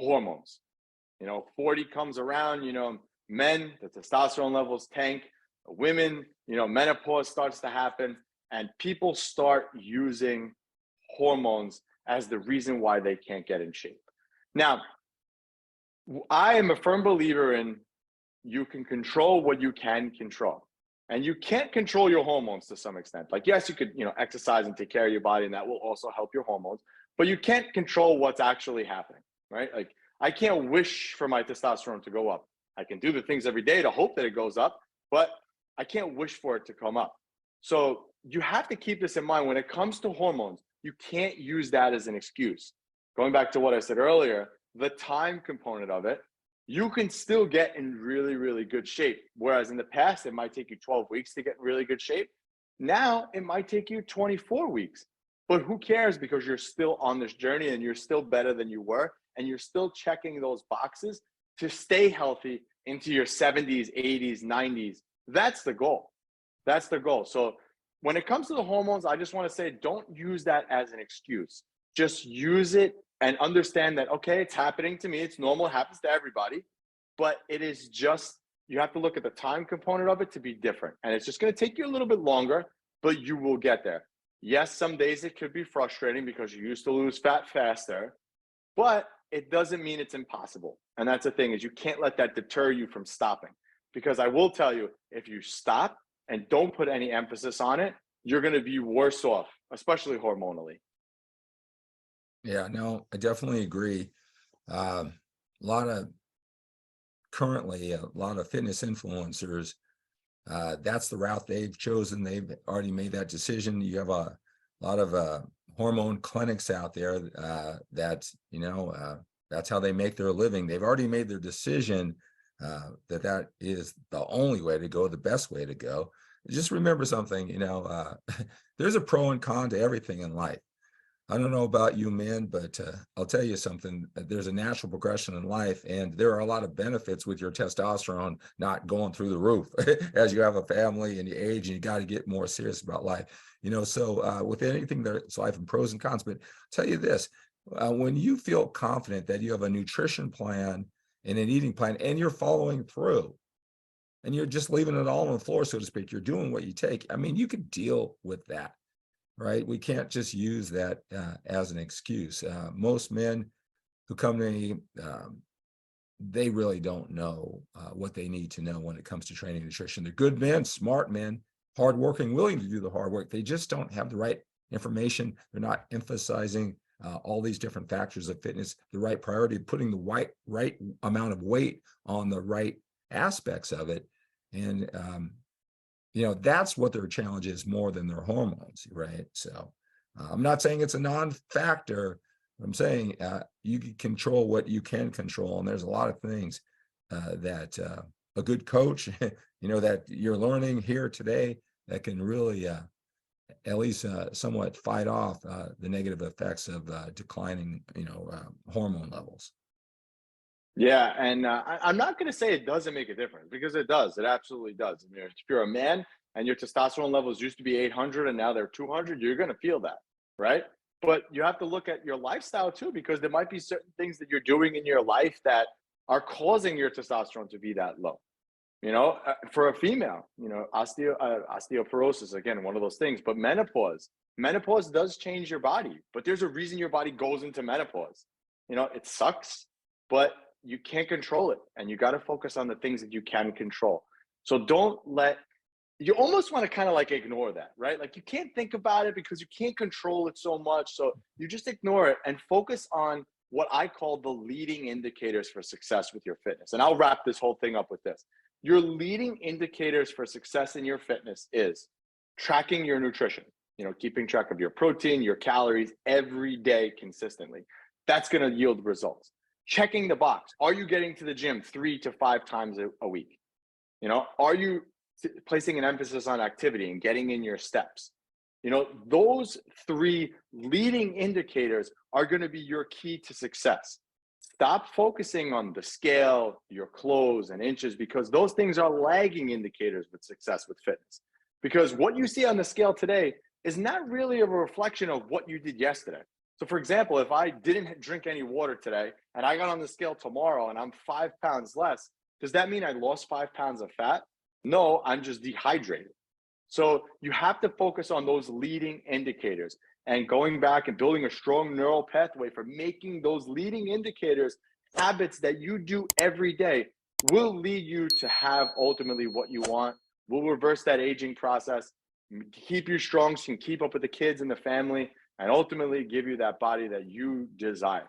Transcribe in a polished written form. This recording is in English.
hormones. 40 comes around, men, the testosterone levels tank. Women, menopause starts to happen, and people start using hormones as the reason why they can't get in shape. Now, I am a firm believer in you can control what you can control. And you can't control your hormones to some extent. Like, yes, you could, exercise and take care of your body, and that will also help your hormones, but you can't control what's actually happening, right? Like, I can't wish for my testosterone to go up. I can do the things every day to hope that it goes up, but I can't wish for it to come up. So you have to keep this in mind. When it comes to hormones, you can't use that as an excuse. Going back to what I said earlier, the time component of it, you can still get in really, really good shape. Whereas in the past, it might take you 12 weeks to get in really good shape. Now it might take you 24 weeks. But who cares, because you're still on this journey and you're still better than you were. And you're still checking those boxes to stay healthy into your 70s, 80s, 90s. That's the goal. That's the goal. So when it comes to the hormones, I just want to say, don't use that as an excuse. Just use it and understand that, okay, it's happening to me. It's normal. It happens to everybody. But it is just, you have to look at the time component of it to be different. And it's just going to take you a little bit longer, but you will get there. Yes, some days it could be frustrating because you used to lose fat faster, but it doesn't mean it's impossible. And that's the thing, is you can't let that deter you from stopping. Because I will tell you, if you stop and don't put any emphasis on it, you're going to be worse off, especially hormonally. Yeah, no, I definitely agree. Currently, a lot of fitness influencers, that's the route they've chosen. They've already made that decision. You have a lot of hormone clinics out there that, that's how they make their living. They've already made their decision that is the only way to go, the best way to go. Just remember something, there's a pro and con to everything in life. I don't know about you men, but I'll tell you something. There's a natural progression in life, and there are a lot of benefits with your testosterone not going through the roof as you have a family and you age, and you got to get more serious about life. So with anything, there's life and pros and cons. But I'll tell you this, when you feel confident that you have a nutrition plan and an eating plan, and you're following through, and you're just leaving it all on the floor, so to speak, you're doing what you take. I mean, you could deal with that. Right? We can't just use that as an excuse. Most men who come to me, they really don't know what they need to know when it comes to training and nutrition. They're good men, smart men, hardworking, willing to do the hard work. They just don't have the right information. They're not emphasizing all these different factors of fitness, the right priority, putting the right amount of weight on the right aspects of it. And that's what their challenge is, more than their hormones, right? So I'm not saying it's a non-factor. I'm saying you can control what you can control. And there's a lot of things that a good coach, that you're learning here today that can really at least somewhat fight off the negative effects of declining, hormone levels. Yeah, and I'm not going to say it doesn't make a difference, because it does. It absolutely does. I mean, if you're a man and your testosterone levels used to be 800 and now they're 200, you're going to feel that, right? But you have to look at your lifestyle too, because there might be certain things that you're doing in your life that are causing your testosterone to be that low. For a female, osteoporosis, again, one of those things. But menopause does change your body, but there's a reason your body goes into menopause. It sucks, but you can't control it, and you got to focus on the things that you can control. So you almost want to kind of like ignore that, right? Like, you can't think about it because you can't control it so much. So you just ignore it and focus on what I call the leading indicators for success with your fitness. And I'll wrap this whole thing up with this. Your leading indicators for success in your fitness is tracking your nutrition, keeping track of your protein, your calories every day consistently. That's going to yield results. Checking the box. Are you getting to the gym 3 to 5 times a week? Are you placing an emphasis on activity and getting in your steps? Those 3 leading indicators are going to be your key to success. Stop focusing on the scale, your clothes and inches, because those things are lagging indicators with success with fitness. Because what you see on the scale today is not really a reflection of what you did yesterday. So for example, if I didn't drink any water today and I got on the scale tomorrow and I'm 5 pounds less, does that mean I lost 5 pounds of fat? No, I'm just dehydrated. So you have to focus on those leading indicators and going back and building a strong neural pathway for making those leading indicators habits that you do every day will lead you to have ultimately what you want, will reverse that aging process, keep you strong so you can keep up with the kids and the family, and ultimately give you that body that you desire.